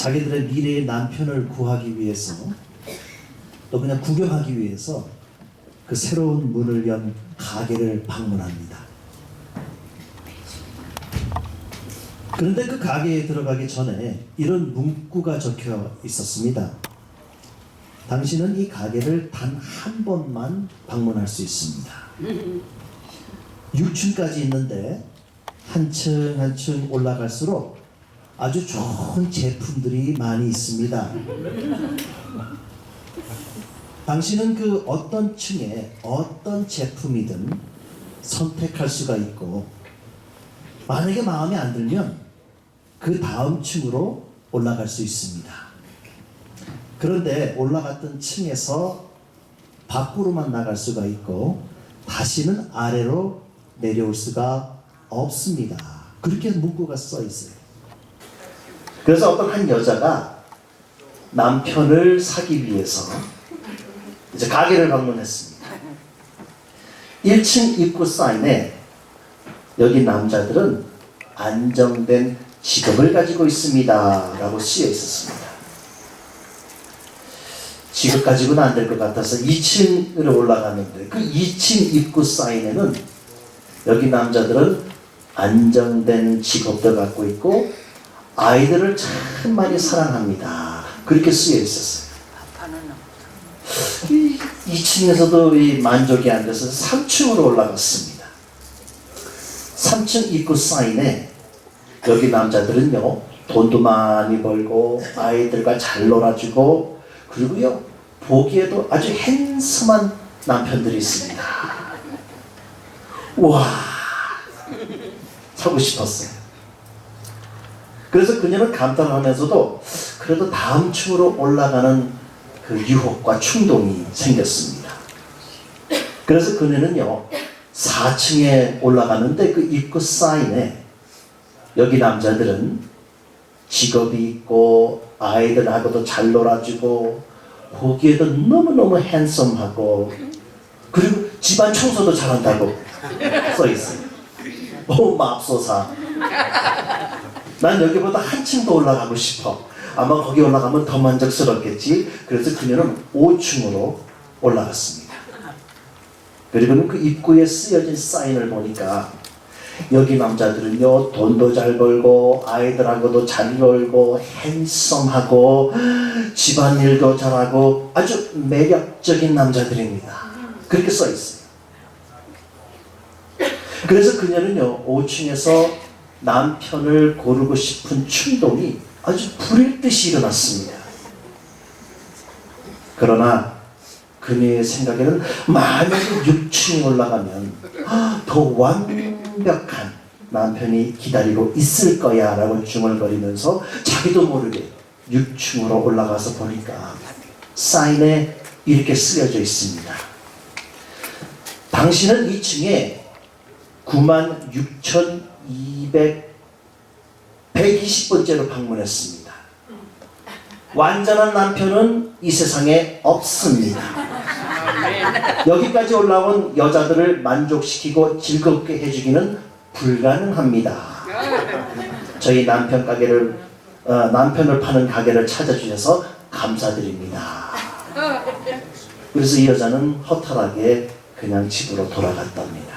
자기들의 미래의 남편을 구하기 위해서 또 그냥 구경하기 위해서 그 새로운 문을 연 가게를 방문합니다. 그런데 그 가게에 들어가기 전에 이런 문구가 적혀 있었습니다. 당신은 이 가게를 단 한 번만 방문할 수 있습니다. 6층까지 있는데 한층 한층 올라갈수록 아주 좋은 제품들이 많이 있습니다. 당신은 그 어떤 층에 어떤 제품이든 선택할 수가 있고, 만약에 마음에 안 들면 그 다음 층으로 올라갈 수 있습니다. 그런데 올라갔던 층에서 밖으로만 나갈 수가 있고 다시는 아래로 내려올 수가 없습니다. 그렇게 문구가 써 있어요. 그래서 어떤 한 여자가 남편을 사기 위해서 이제 가게를 방문했습니다. 1층 입구 사인에 여기 남자들은 안정된 직업을 가지고 있습니다 라고 쓰여 있었습니다. 직업 가지고는 안 될 것 같아서 2층으로 올라갔는데 그 2층 입구 사인에는 여기 남자들은 안정된 직업도 갖고 있고 아이들을 참 많이 사랑합니다 그렇게 쓰여 있었어요. 2층에서도 만족이 안 돼서 3층으로 올라갔습니다. 3층 입구 사인에 여기 남자들은요 돈도 많이 벌고 아이들과 잘 놀아주고 그리고요 보기에도 아주 핸섬한 남편들이 있습니다. 와, 사고 싶었어요. 그래서 그녀는 감탄하면서도 그래도 다음 층으로 올라가는 그 유혹과 충동이 생겼습니다. 그래서 그녀는요 4층에 올라가는데 그 입구 사인에 여기 남자들은 직업이 있고 아이들하고도 잘 놀아주고 보기에도 너무너무 핸섬하고 그리고 집안 청소도 잘한다고 써 있어요. 오 맙소사, 난 여기보다 한층 더 올라가고 싶어. 아마 거기 올라가면 더 만족스럽겠지. 그래서 그녀는 5층으로 올라갔습니다. 그리고는 그 입구에 쓰여진 사인을 보니까 여기 남자들은요 돈도 잘 벌고 아이들하고도 잘 놀고 핸섬하고 집안일도 잘하고 아주 매력적인 남자들입니다. 그렇게 써 있어요. 그래서 그녀는요 5층에서 남편을 고르고 싶은 충동이 아주 불일 듯이 일어났습니다. 그러나 그녀의 생각에는 만약에 6층에 올라가면 더 완벽한 남편이 기다리고 있을 거야 라고 중얼거리면서 자기도 모르게 6층으로 올라가서 보니까 사인에 이렇게 쓰여져 있습니다. 당신은 2층에 96,120번째로 방문했습니다. 완전한 남편은 이 세상에 없습니다. 여기까지 올라온 여자들을 만족시키고 즐겁게 해주기는 불가능합니다. 저희 남편을 파는 가게를 찾아주셔서 감사드립니다. 그래서 이 여자는 허탈하게 그냥 집으로 돌아갔답니다.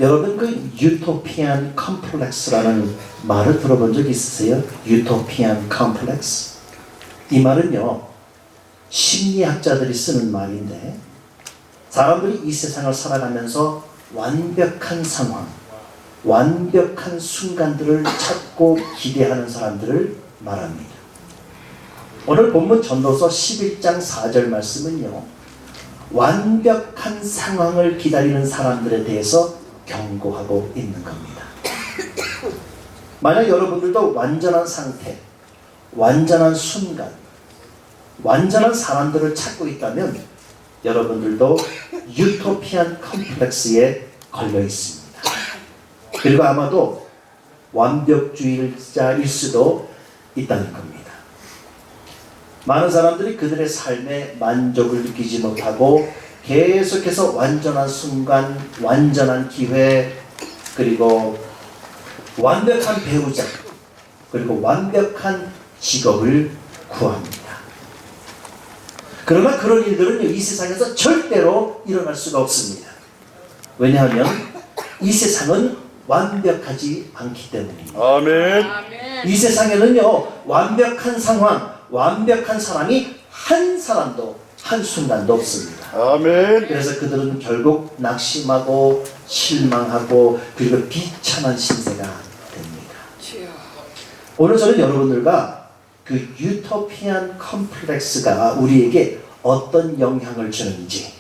여러분 그 유토피안 컴플렉스라는 말을 들어본 적 있으세요? 유토피안 컴플렉스. 이 말은요 심리학자들이 쓰는 말인데 사람들이 이 세상을 살아가면서 완벽한 상황, 완벽한 순간들을 찾고 기대하는 사람들을 말합니다. 오늘 본문 전도서 11장 4절 말씀은요 완벽한 상황을 기다리는 사람들에 대해서 경고하고 있는 겁니다. 만약 여러분들도 완전한 상태, 완전한 순간, 완전한 사람들을 찾고 있다면 여러분들도 유토피안 컴플렉스에 걸려 있습니다. 그리고 아마도 완벽주의자일 수도 있다는 겁니다. 많은 사람들이 그들의 삶에 만족을 느끼지 못하고 계속해서 완전한 순간, 완전한 기회, 그리고 완벽한 배우자, 그리고 완벽한 직업을 구합니다. 그러나 그런 일들은 이 세상에서 절대로 일어날 수가 없습니다. 왜냐하면 이 세상은 완벽하지 않기 때문입니다. 아멘. 이 세상에는요, 완벽한 상황, 완벽한 사람이 한 사람도 한순간도 없습니다. 아멘. 그래서 그들은 결국 낙심하고 실망하고 그리고 비참한 신세가 됩니다. 오늘 저는 여러분들과 그 유토피안 컴플렉스가 우리에게 어떤 영향을 주는지,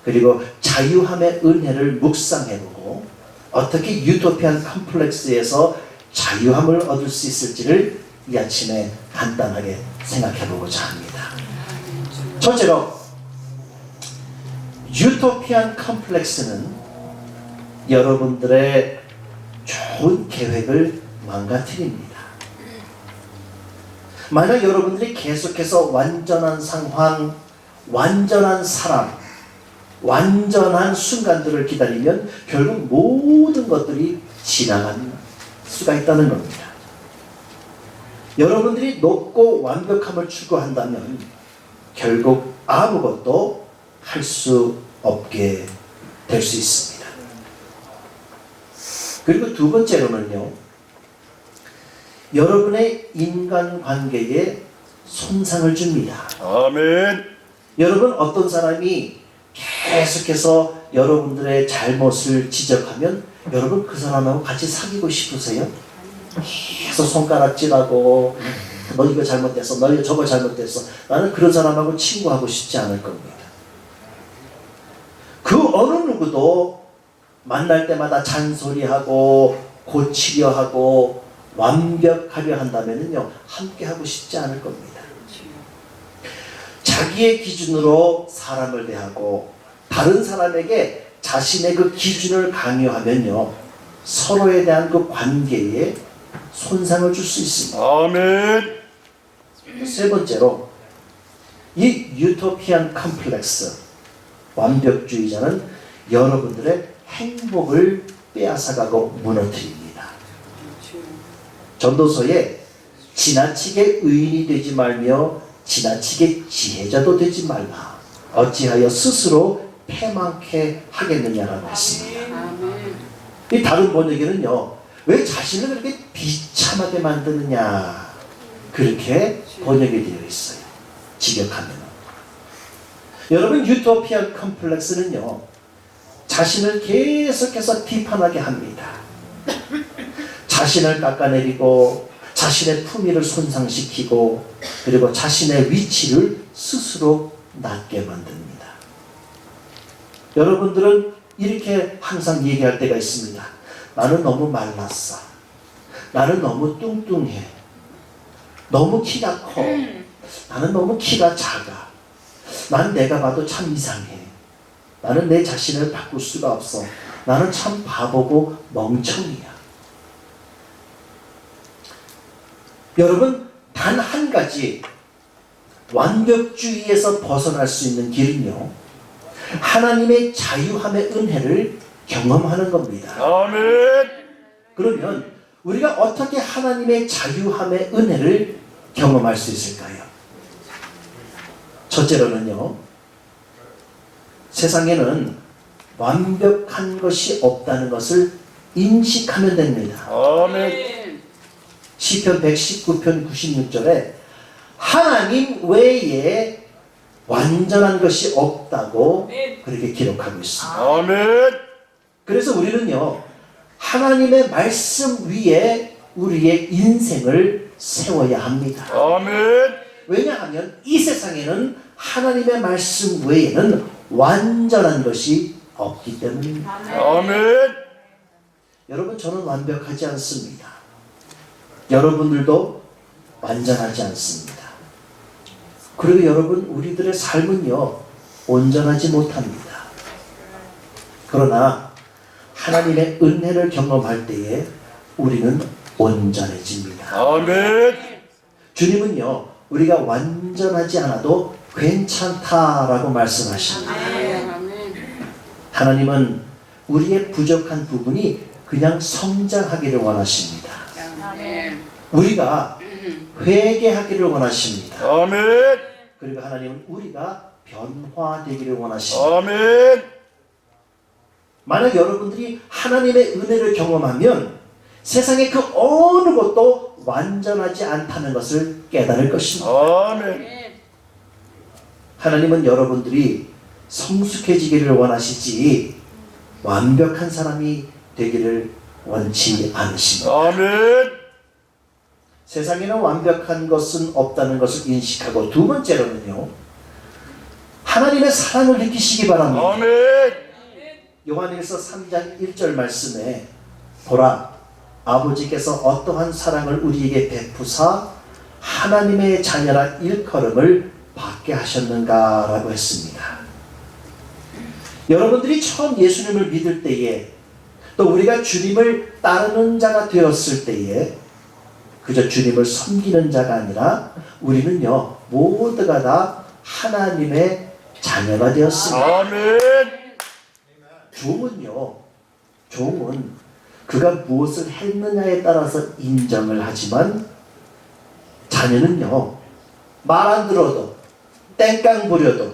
그리고 자유함의 은혜를 묵상해보고 어떻게 유토피안 컴플렉스에서 자유함을 얻을 수 있을지를 이 아침에 간단하게 생각해보고자 합니다. 첫째로, 유토피안 컴플렉스는 여러분들의 좋은 계획을 망가뜨립니다. 만약 여러분들이 계속해서 완전한 상황, 완전한 사람, 완전한 순간들을 기다리면 결국 모든 것들이 지나갈 수가 있다는 겁니다. 여러분들이 높고 완벽함을 추구한다면 결국 아무것도 할 수 없게 될 수 있습니다. 그리고 두 번째로는요, 여러분의 인간관계에 손상을 줍니다. 아멘. 여러분, 어떤 사람이 계속해서 여러분들의 잘못을 지적하면 여러분 그 사람하고 같이 사귀고 싶으세요? 계속 손가락질하고 너 이거 잘못됐어, 너 이거 저거 잘못됐어. 나는 그런 사람하고 친구하고 싶지 않을 겁니다. 그 어느 누구도 만날 때마다 잔소리하고 고치려 하고 완벽하려 한다면요, 함께 하고 싶지 않을 겁니다. 자기의 기준으로 사람을 대하고 다른 사람에게 자신의 그 기준을 강요하면요, 서로에 대한 그 관계에 손상을 줄 수 있습니다. 아멘. 세 번째로, 이 유토피안 컴플렉스, 완벽주의자는 여러분들의 행복을 빼앗아가고 무너뜨립니다. 전도서에 지나치게 의인이 되지 말며 지나치게 지혜자도 되지 말라. 어찌하여 스스로 패망케 하겠느냐라고 했습니다. 이 다른 번역에는요, 왜 자신을 그렇게 비참하게 만드느냐, 그렇게 번역이 되어 있어요. 직역하면. 여러분, 유토피안 컴플렉스는요, 자신을 계속해서 비판하게 합니다. 자신을 깎아내리고 자신의 품위를 손상시키고 그리고 자신의 위치를 스스로 낮게 만듭니다. 여러분들은 이렇게 항상 얘기할 때가 있습니다. 나는 너무 말랐어. 나는 너무 뚱뚱해. 너무 키가 커. 나는 너무 키가 작아. 난 내가 봐도 참 이상해. 나는 내 자신을 바꿀 수가 없어. 나는 참 바보고 멍청이야. 여러분, 단 한 가지 완벽주의에서 벗어날 수 있는 길은요, 하나님의 자유함의 은혜를 경험하는 겁니다. 아멘. 그러면 우리가 어떻게 하나님의 자유함의 은혜를 경험할 수 있을까요? 첫째로는요, 세상에는 완벽한 것이 없다는 것을 인식하면 됩니다. 아멘. 시편 119편 96절에 하나님 외에 완전한 것이 없다고 그렇게 기록하고 있습니다. 아멘. 그래서 우리는요, 하나님의 말씀 위에 우리의 인생을 세워야 합니다. 아멘. 왜냐하면 이 세상에는 하나님의 말씀 외에는 완전한 것이 없기 때문입니다. 아멘. 여러분, 저는 완벽하지 않습니다. 여러분들도 완전하지 않습니다. 그리고 여러분, 우리들의 삶은요, 온전하지 못합니다. 그러나 하나님의 은혜를 경험할 때에 우리는 온전해집니다. 아멘. 주님은요, 우리가 완전하지 않아도 괜찮다라고 말씀하십니다. 하나님은 우리의 부족한 부분이 그냥 성장하기를 원하십니다. 우리가 회개하기를 원하십니다. 아멘. 그리고 하나님은 우리가 변화되기를 원하십니다. 아멘. 만약 여러분들이 하나님의 은혜를 경험하면 세상의 그 어느 것도 완전하지 않다는 것을 깨달을 것입니다. 아멘. 하나님은 여러분들이 성숙해지기를 원하시지 완벽한 사람이 되기를 원치 않으십니다. 아멘. 세상에는 완벽한 것은 없다는 것을 인식하고, 두 번째로는요, 하나님의 사랑을 느끼시기 바랍니다. 아멘. 요한일서 3장 1절 말씀에 보라, 아버지께서 어떠한 사랑을 우리에게 베푸사 하나님의 자녀라 일컬음을 받게 하셨는가 라고 했습니다. 여러분들이 처음 예수님을 믿을 때에, 또 우리가 주님을 따르는 자가 되었을 때에 그저 주님을 섬기는 자가 아니라 우리는요, 모두가 다 하나님의 자녀가 되었습니다. 아멘. 종은 그가 무엇을 했느냐에 따라서 인정을 하지만, 자녀는요, 말 안 들어도 땡깡 부려도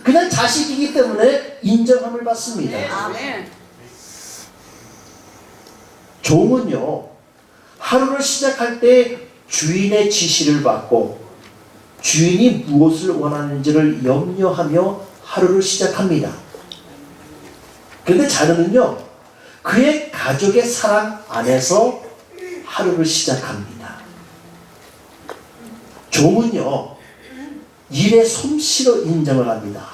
그냥 자식이기 때문에 인정함을 받습니다. 아멘. 종은요, 하루를 시작할 때 주인의 지시를 받고 주인이 무엇을 원하는지를 염려하며 하루를 시작합니다. 그런데 자녀는요, 그의 가족의 사랑 안에서 하루를 시작합니다. 종은요, 일의 솜씨로 인정을 합니다.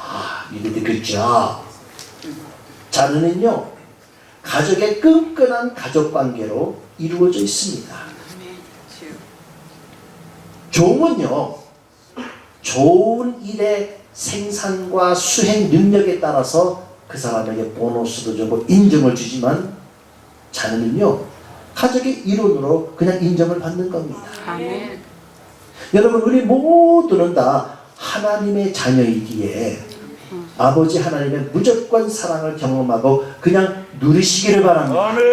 You did a good job. 자녀는요, 가족의 끈끈한 가족관계로 이루어져 있습니다. 종은요, 좋은 일의 생산과 수행 능력에 따라서 그 사람에게 보너스도 주고 인정을 주지만, 자녀는요, 가족의 일원으로 그냥 인정을 받는 겁니다. 아멘. 여러분, 우리 모두는 다 하나님의 자녀이기에 아버지 하나님의 무조건 사랑을 경험하고 그냥 누리시기를 바랍니다. 아멘.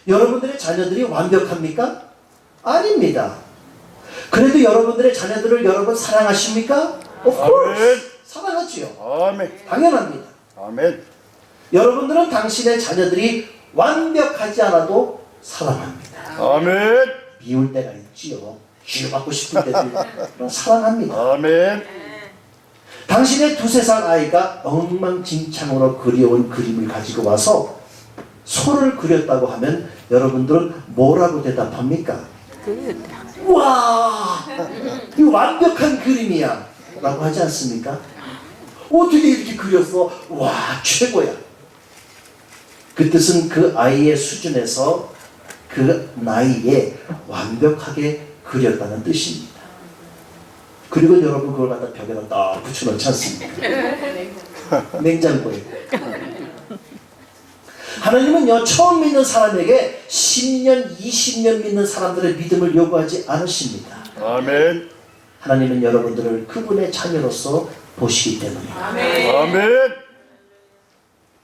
여러분들의 자녀들이 완벽합니까? 아닙니다. 그래도 여러분들의 자녀들을 여러분 사랑하십니까? Of course. 아멘. 사랑하지요. 아멘. 당연합니다. 아멘. 여러분들은 당신의 자녀들이 완벽하지 않아도 사랑합니다. 아멘. 미울 때가 있지요. 쥐어받고 싶을 때도 사랑합니다. 아멘. 당신의 2-3살 아이가 엉망진창으로 그려온 그림을 가지고 와서 소를 그렸다고 하면 여러분들은 뭐라고 대답합니까? 와, 이거 완벽한 그림이야 라고 하지 않습니까? 어떻게 이렇게 그렸어? 와, 최고야. 그 뜻은 그 아이의 수준에서 그 나이에 완벽하게 그렸다는 뜻입니다. 그리고 여러분 그걸 갖다 벽에다 딱 붙여놓지 않습니까? 냉장고에. 하나님은요, 처음 믿는 사람에게 10년, 20년 믿는 사람들의 믿음을 요구하지 않으십니다. 아멘. 하나님은 여러분들을 그분의 자녀로서 보시기 때문입니다. 아멘.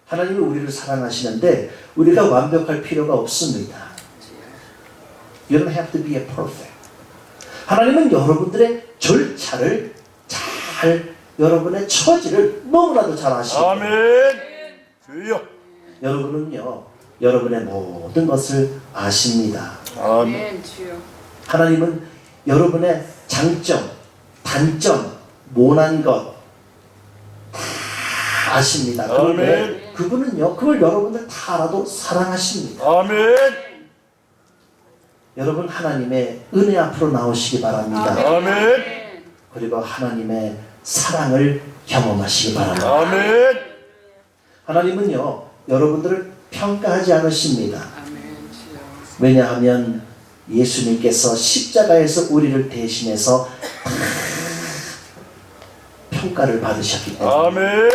하나님은 우리를 사랑하시는데 우리가 완벽할 필요가 없습니다. You don't have to be a perfect. 하나님은 여러분들의 절차를 잘, 여러분의 처지를 너무나도 잘 아십니다. 아멘. 주여. 여러분은요, 여러분의 모든 것을 아십니다. 아멘. 주여. 하나님은 여러분의 장점, 단점, 모난 것 다 아십니다. 그런데 아멘. 그분은요, 그걸 여러분들 다 알아도 사랑하십니다. 아멘. 여러분, 하나님의 은혜 앞으로 나오시기 바랍니다. 아멘. 그리고 하나님의 사랑을 경험하시기 바랍니다. 아멘. 하나님은요, 여러분들을 평가하지 않으십니다. 아멘. 주여. 왜냐하면 예수님께서 십자가에서 우리를 대신해서 다 평가를 받으셨기 때문에. 아멘.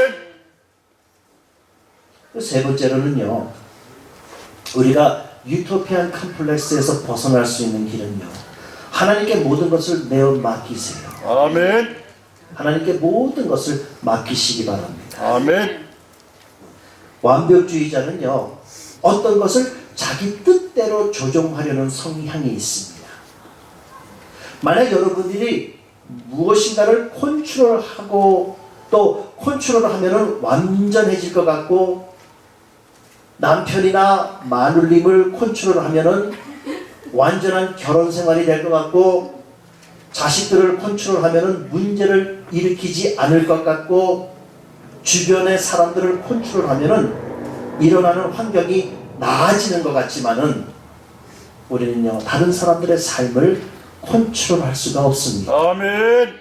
세 번째로는요, 우리가 유토피안 컴플렉스에서 벗어날 수 있는 길은요, 하나님께 모든 것을 내어 맡기세요. 아멘. 하나님께 모든 것을 맡기시기 바랍니다. 아멘. 완벽주의자는요, 어떤 것을 자기 뜻대로 조종하려는 성향이 있습니다. 만약 여러분들이 무엇인가를 컨트롤하고 또 컨트롤하면은 완전해질 것 같고, 남편이나 마눌님을 컨트롤하면은 완전한 결혼 생활이 될 것 같고, 자식들을 컨트롤하면은 문제를 일으키지 않을 것 같고, 주변의 사람들을 컨트롤하면은 일어나는 환경이 나아지는 것 같지만은 우리는요, 다른 사람들의 삶을 컨트롤할 수가 없습니다. 아멘.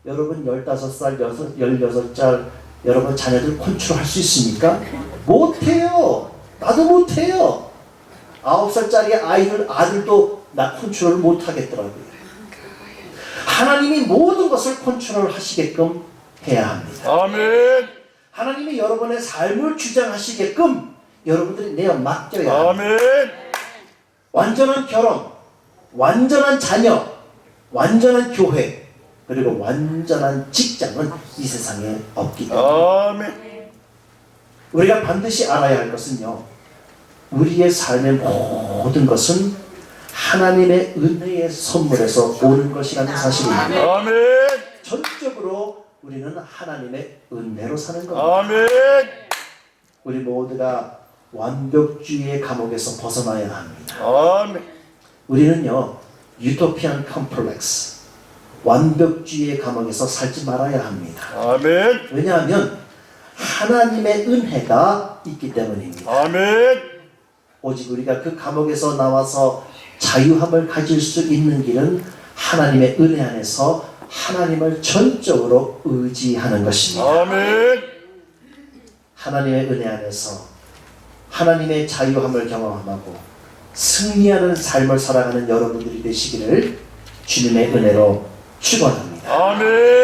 여러분 15살, 16살 여러분 자녀들 컨트롤할 수 있습니까? 못해요. 나도 못해요. 9살짜리 아들도 나 컨트롤 못하겠더라고요. 하나님이 모든 것을 컨트롤 하시게끔 해야 합니다. 아멘. 하나님이 여러분의 삶을 주장하시게끔 여러분들이 내어 맡겨야 합니다. 아멘. 완전한 결혼, 완전한 자녀, 완전한 교회, 그리고 완전한 직장은 이 세상에 없기 때문에 아멘. 우리가 반드시 알아야 할 것은요, 우리의 삶의 모든 것은 하나님의 은혜의 선물에서 오는 것이라는 사실입니다. 아멘. 전적으로 우리는 하나님의 은혜로 사는 겁니다. 아멘. 우리 모두가 완벽주의의 감옥에서 벗어나야 합니다. 아멘. 우리는요, 유토피안 컴플렉스, 완벽주의의 감옥에서 살지 말아야 합니다. 아멘. 왜냐하면 하나님의 은혜가 있기 때문입니다. 아멘. 오직 우리가 그 감옥에서 나와서 자유함을 가질 수 있는 길은 하나님의 은혜 안에서 하나님을 전적으로 의지하는 것입니다. 아멘. 하나님의 은혜 안에서 하나님의 자유함을 경험하고 승리하는 삶을 살아가는 여러분들이 되시기를 주님의 은혜로 축원합니다. 아멘.